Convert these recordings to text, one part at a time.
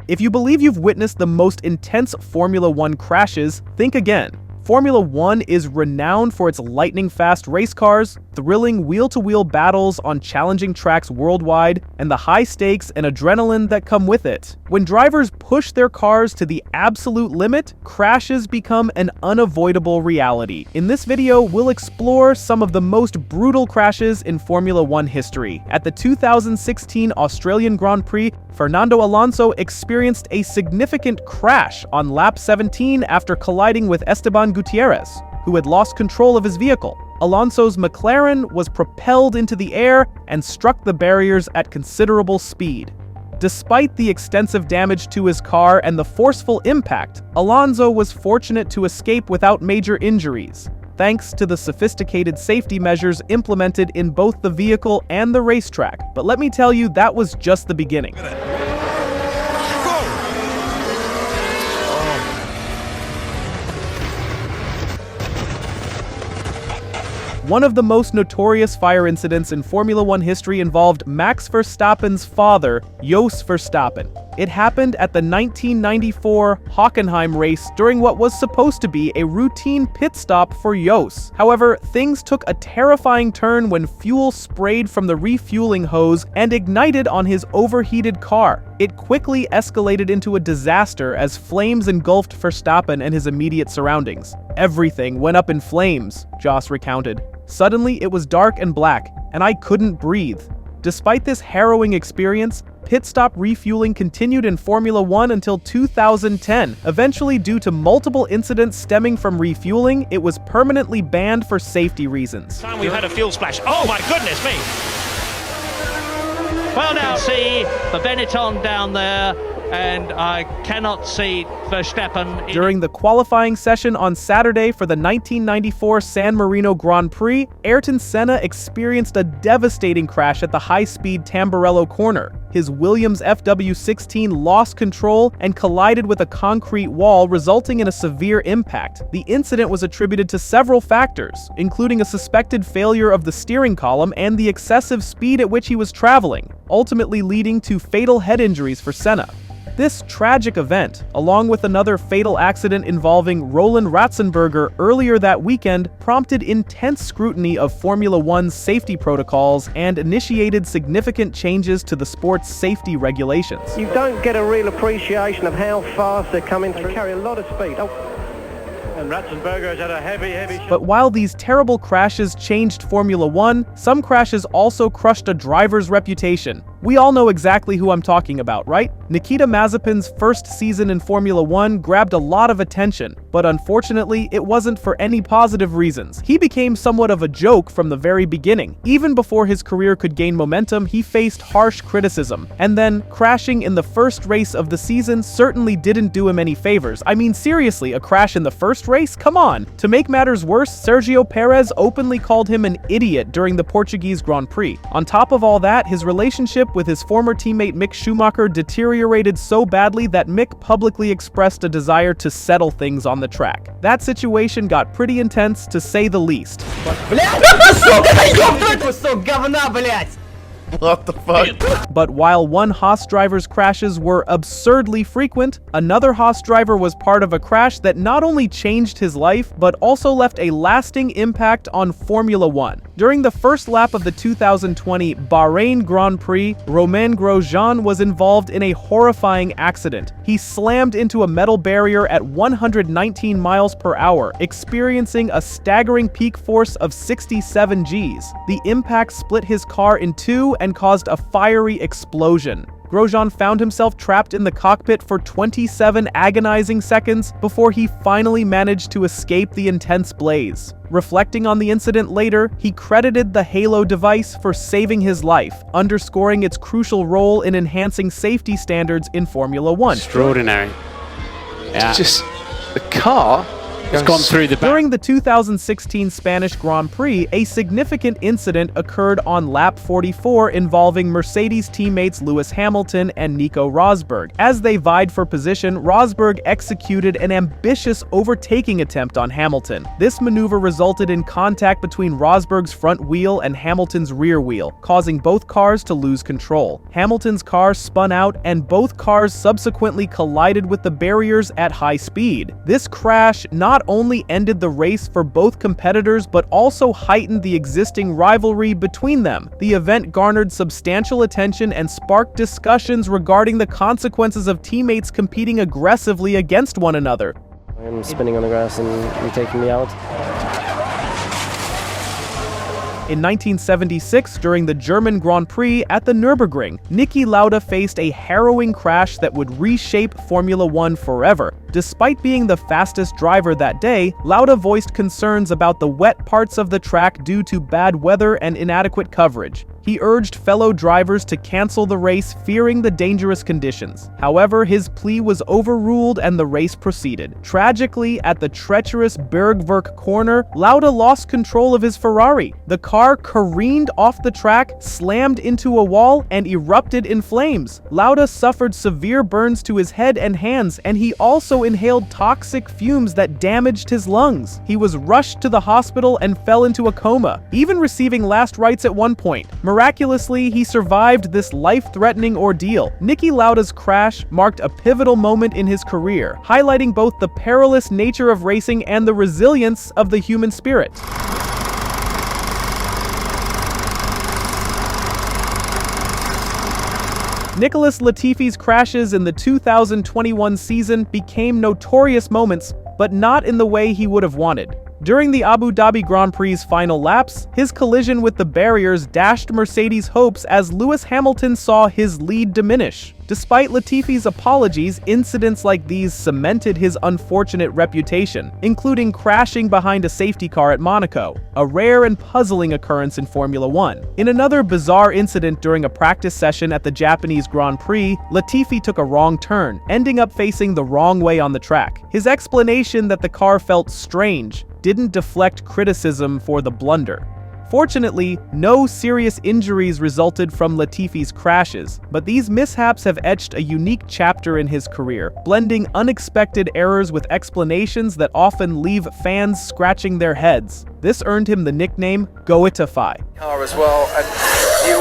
If you believe you've witnessed the most intense Formula One crashes, think again. Formula One is renowned for its lightning-fast race cars, thrilling wheel-to-wheel battles on challenging tracks worldwide, and the high stakes and adrenaline that come with it. When drivers push their cars to the absolute limit, crashes become an unavoidable reality. In this video, we'll explore some of the most brutal crashes in Formula One history. At the 2016 Australian Grand Prix, Fernando Alonso experienced a significant crash on lap 17 after colliding with Esteban Gutierrez, who had lost control of his vehicle. Alonso's McLaren was propelled into the air and struck the barriers at considerable speed. Despite the extensive damage to his car and the forceful impact, Alonso was fortunate to escape without major injuries, thanks to the sophisticated safety measures implemented in both the vehicle and the racetrack. But let me tell you, that was just the beginning. One of the most notorious fire incidents in Formula One history involved Max Verstappen's father, Jos Verstappen. It happened at the 1994 Hockenheim race during what was supposed to be a routine pit stop for Jos. However, things took a terrifying turn when fuel sprayed from the refueling hose and ignited on his overheated car. It quickly escalated into a disaster as flames engulfed Verstappen and his immediate surroundings. Everything went up in flames, Jos recounted. Suddenly, it was dark and black, and I couldn't breathe. Despite this harrowing experience, pit stop refueling continued in Formula One until 2010. Eventually, due to multiple incidents stemming from refueling, it was permanently banned for safety reasons. We've had a fuel splash. Oh my goodness me! Well, now see the Benetton down there, and I cannot see Verstappen. During the qualifying session on Saturday for the 1994 San Marino Grand Prix, Ayrton Senna experienced a devastating crash at the high-speed Tamburello corner. His Williams FW16 lost control and collided with a concrete wall, resulting in a severe impact. The incident was attributed to several factors, including a suspected failure of the steering column and the excessive speed at which he was traveling, ultimately leading to fatal head injuries for Senna. This tragic event, along with another fatal accident involving Roland Ratzenberger earlier that weekend, prompted intense scrutiny of Formula One's safety protocols and initiated significant changes to the sport's safety regulations. You don't get a real appreciation of how fast they're coming through. They carry a lot of speed. And Ratzenberger has had a heavy shot. But while these terrible crashes changed Formula One, some crashes also crushed a driver's reputation. We all know exactly who I'm talking about, right? Nikita Mazepin's first season in Formula One grabbed a lot of attention, but unfortunately, it wasn't for any positive reasons. He became somewhat of a joke from the very beginning. Even before his career could gain momentum, he faced harsh criticism. And then, crashing in the first race of the season certainly didn't do him any favors. I mean, seriously, a crash in the first race? Come on! To make matters worse, Sergio Perez openly called him an idiot during the Portuguese Grand Prix. On top of all that, his relationship with his former teammate Mick Schumacher deteriorated so badly that Mick publicly expressed a desire to settle things on the track. That situation got pretty intense, to say the least. What the fuck? But while one Haas driver's crashes were absurdly frequent, another Haas driver was part of a crash that not only changed his life, but also left a lasting impact on Formula One. During the first lap of the 2020 Bahrain Grand Prix, Romain Grosjean was involved in a horrifying accident. He slammed into a metal barrier at 119 miles per hour, experiencing a staggering peak force of 67 Gs. The impact split his car in two and caused a fiery explosion. Grosjean found himself trapped in the cockpit for 27 agonizing seconds before he finally managed to escape the intense blaze. Reflecting on the incident later, he credited the Halo device for saving his life, underscoring its crucial role in enhancing safety standards in Formula One. Extraordinary. Yeah. Just the car It's gone through the back. During the 2016 Spanish Grand Prix, a significant incident occurred on lap 44 involving Mercedes teammates Lewis Hamilton and Nico Rosberg. As they vied for position, Rosberg executed an ambitious overtaking attempt on Hamilton. This maneuver resulted in contact between Rosberg's front wheel and Hamilton's rear wheel, causing both cars to lose control. Hamilton's car spun out, and both cars subsequently collided with the barriers at high speed. This crash not only ended the race for both competitors but also heightened the existing rivalry between them. The event garnered substantial attention and sparked discussions regarding the consequences of teammates competing aggressively against one another. I'm spinning on the grass and you're taking me out. In 1976, during the German Grand Prix at the Nürburgring, Niki Lauda faced a harrowing crash that would reshape Formula One forever. Despite being the fastest driver that day, Lauda voiced concerns about the wet parts of the track due to bad weather and inadequate coverage. He urged fellow drivers to cancel the race, fearing the dangerous conditions. However, his plea was overruled and the race proceeded. Tragically, at the treacherous Bergwerk corner, Lauda lost control of his Ferrari. The car careened off the track, slammed into a wall, and erupted in flames. Lauda suffered severe burns to his head and hands, and he also inhaled toxic fumes that damaged his lungs. He was rushed to the hospital and fell into a coma, even receiving last rites at one point. Miraculously, he survived this life-threatening ordeal. Niki Lauda's crash marked a pivotal moment in his career, highlighting both the perilous nature of racing and the resilience of the human spirit. Nicholas Latifi's crashes in the 2021 season became notorious moments, but not in the way he would have wanted. During the Abu Dhabi Grand Prix's final laps, his collision with the barriers dashed Mercedes' hopes as Lewis Hamilton saw his lead diminish. Despite Latifi's apologies, incidents like these cemented his unfortunate reputation, including crashing behind a safety car at Monaco, a rare and puzzling occurrence in Formula One. In another bizarre incident during a practice session at the Japanese Grand Prix, Latifi took a wrong turn, ending up facing the wrong way on the track. His explanation that the car felt strange didn't deflect criticism for the blunder. Fortunately, no serious injuries resulted from Latifi's crashes, but these mishaps have etched a unique chapter in his career, blending unexpected errors with explanations that often leave fans scratching their heads. This earned him the nickname Latifi. Car as well, and you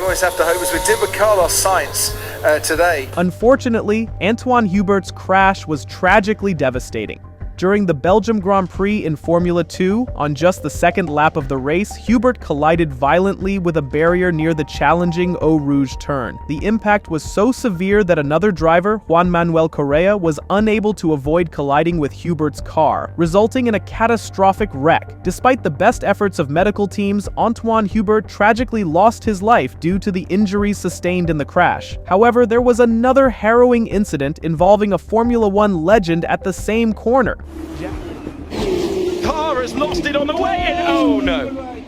always have to hope, as we did with Carlos Sainz today. Unfortunately, Antoine Hubert's crash was tragically devastating. During the Belgium Grand Prix in Formula 2, on just the second lap of the race, Hubert collided violently with a barrier near the challenging Eau Rouge turn. The impact was so severe that another driver, Juan Manuel Correa, was unable to avoid colliding with Hubert's car, resulting in a catastrophic wreck. Despite the best efforts of medical teams, Antoine Hubert tragically lost his life due to the injuries sustained in the crash. However, there was another harrowing incident involving a Formula One legend at the same corner. Car has lost it on the way in. Oh no.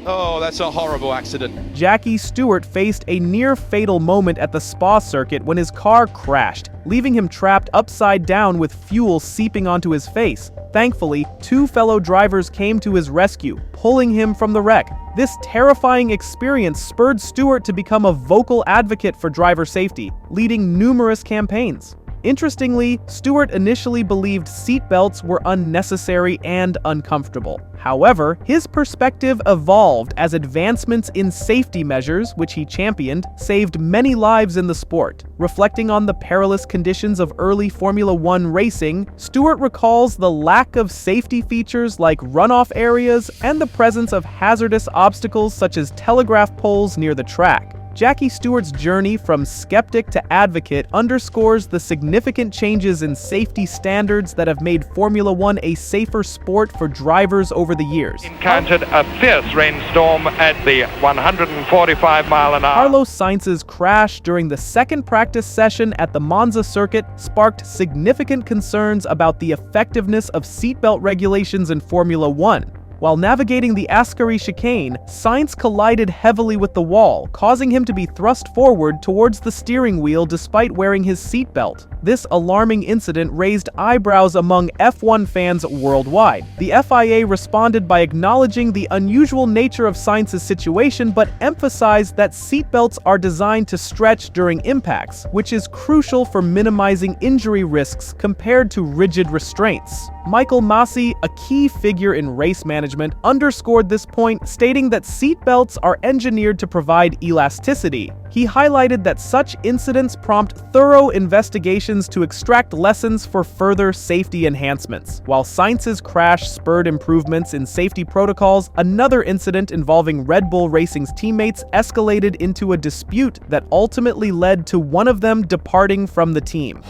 Oh, that's a horrible accident. Jackie Stewart faced a near-fatal moment at the Spa circuit when his car crashed, leaving him trapped upside down with fuel seeping onto his face. Thankfully, two fellow drivers came to his rescue, pulling him from the wreck. This terrifying experience spurred Stewart to become a vocal advocate for driver safety, leading numerous campaigns. Interestingly, Stewart initially believed seatbelts were unnecessary and uncomfortable. However, his perspective evolved as advancements in safety measures, which he championed, saved many lives in the sport. Reflecting on the perilous conditions of early Formula One racing, Stewart recalls the lack of safety features like runoff areas and the presence of hazardous obstacles such as telegraph poles near the track. Jackie Stewart's journey from skeptic to advocate underscores the significant changes in safety standards that have made Formula One a safer sport for drivers over the years. Encountered a fierce rainstorm at the 145 mile an hour. Carlos Sainz's crash during the second practice session at the Monza circuit sparked significant concerns about the effectiveness of seatbelt regulations in Formula One. While navigating the Ascari chicane, Sainz collided heavily with the wall, causing him to be thrust forward towards the steering wheel despite wearing his seatbelt. This alarming incident raised eyebrows among F1 fans worldwide. The FIA responded by acknowledging the unusual nature of Sainz's situation but emphasized that seatbelts are designed to stretch during impacts, which is crucial for minimizing injury risks compared to rigid restraints. Michael Masi, a key figure in race management, underscored this point, stating that seatbelts are engineered to provide elasticity. He highlighted that such incidents prompt thorough investigations to extract lessons for further safety enhancements. While Sainz's crash spurred improvements in safety protocols, another incident involving Red Bull Racing's teammates escalated into a dispute that ultimately led to one of them departing from the team.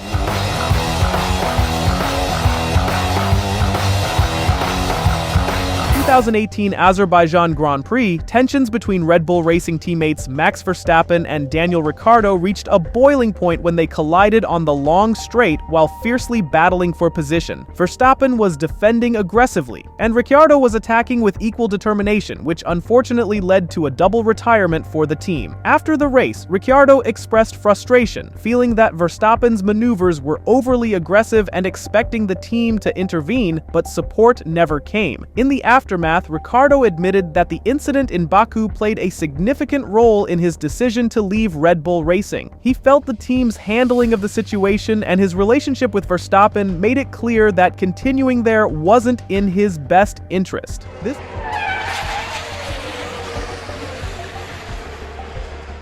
2018 Azerbaijan Grand Prix, tensions between Red Bull Racing teammates Max Verstappen and Daniel Ricciardo reached a boiling point when they collided on the long straight while fiercely battling for position. Verstappen was defending aggressively, and Ricciardo was attacking with equal determination, which unfortunately led to a double retirement for the team. After the race, Ricciardo expressed frustration, feeling that Verstappen's maneuvers were overly aggressive and expecting the team to intervene, but support never came. In the aftermath, Ricciardo admitted that the incident in Baku played a significant role in his decision to leave Red Bull Racing. He felt the team's handling of the situation and his relationship with Verstappen made it clear that continuing there wasn't in his best interest.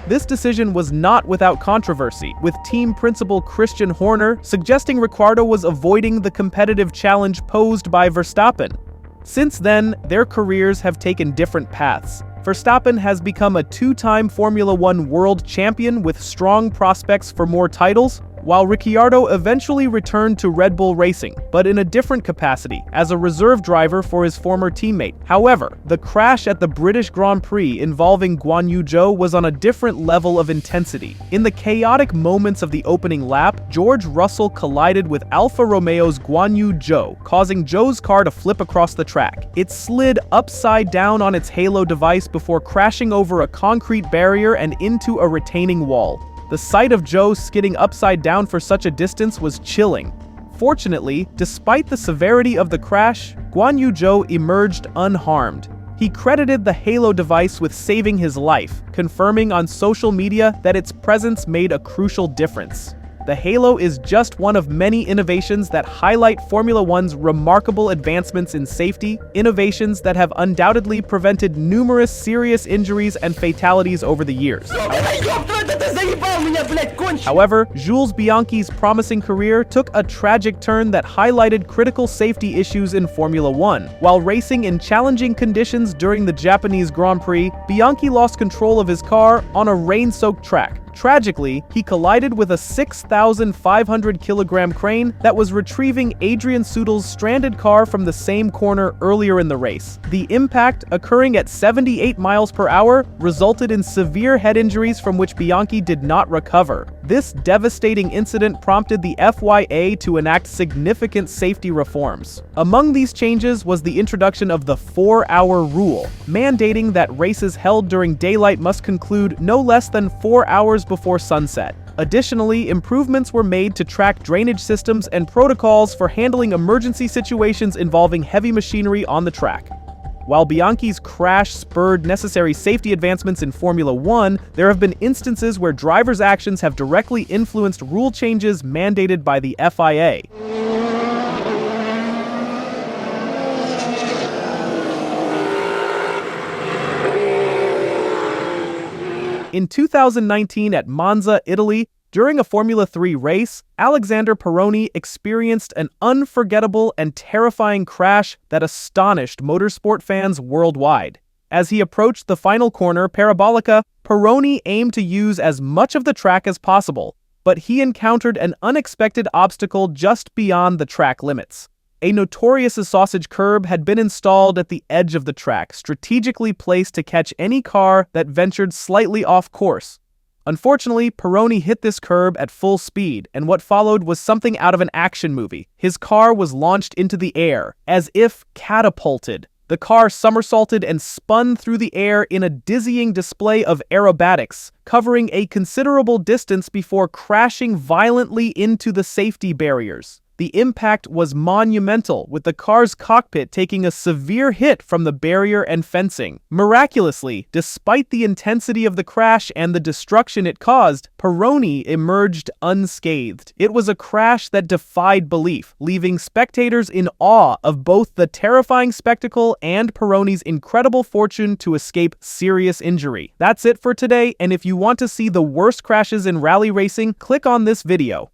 This decision was not without controversy, with team principal Christian Horner suggesting Ricciardo was avoiding the competitive challenge posed by Verstappen. Since then, their careers have taken different paths. Verstappen has become a two-time Formula One world champion with strong prospects for more titles, while Ricciardo eventually returned to Red Bull Racing, but in a different capacity, as a reserve driver for his former teammate. However, the crash at the British Grand Prix involving Guanyu Zhou was on a different level of intensity. In the chaotic moments of the opening lap, George Russell collided with Alfa Romeo's Guanyu Zhou, causing Zhou's car to flip across the track. It slid upside down on its halo device before crashing over a concrete barrier and into a retaining wall. The sight of Zhou skidding upside down for such a distance was chilling. Fortunately, despite the severity of the crash, Guanyu Zhou emerged unharmed. He credited the halo device with saving his life, confirming on social media that its presence made a crucial difference. The halo is just one of many innovations that highlight Formula One's remarkable advancements in safety, innovations that have undoubtedly prevented numerous serious injuries and fatalities over the years. However, Jules Bianchi's promising career took a tragic turn that highlighted critical safety issues in Formula One. While racing in challenging conditions during the Japanese Grand Prix, Bianchi lost control of his car on a rain-soaked track. Tragically, he collided with a 6,500-kilogram crane that was retrieving Adrian Sutil's stranded car from the same corner earlier in the race. The impact, occurring at 78 miles per hour, resulted in severe head injuries from which Bianchi did not recover. This devastating incident prompted the FIA to enact significant safety reforms. Among these changes was the introduction of the 4-hour rule, mandating that races held during daylight must conclude no less than 4 hours before sunset. Additionally, improvements were made to track drainage systems and protocols for handling emergency situations involving heavy machinery on the track. While Bianchi's crash spurred necessary safety advancements in Formula One, there have been instances where drivers' actions have directly influenced rule changes mandated by the FIA. In 2019 at Monza, Italy, during a Formula 3 race, Alexander Peroni experienced an unforgettable and terrifying crash that astonished motorsport fans worldwide. As he approached the final corner, Parabolica, Peroni aimed to use as much of the track as possible, but he encountered an unexpected obstacle just beyond the track limits. A notorious sausage curb had been installed at the edge of the track, strategically placed to catch any car that ventured slightly off course. Unfortunately, Peroni hit this curb at full speed, and what followed was something out of an action movie. His car was launched into the air, as if catapulted. The car somersaulted and spun through the air in a dizzying display of aerobatics, covering a considerable distance before crashing violently into the safety barriers. The impact was monumental, with the car's cockpit taking a severe hit from the barrier and fencing. Miraculously, despite the intensity of the crash and the destruction it caused, Peroni emerged unscathed. It was a crash that defied belief, leaving spectators in awe of both the terrifying spectacle and Peroni's incredible fortune to escape serious injury. That's it for today, and if you want to see the worst crashes in rally racing, click on this video.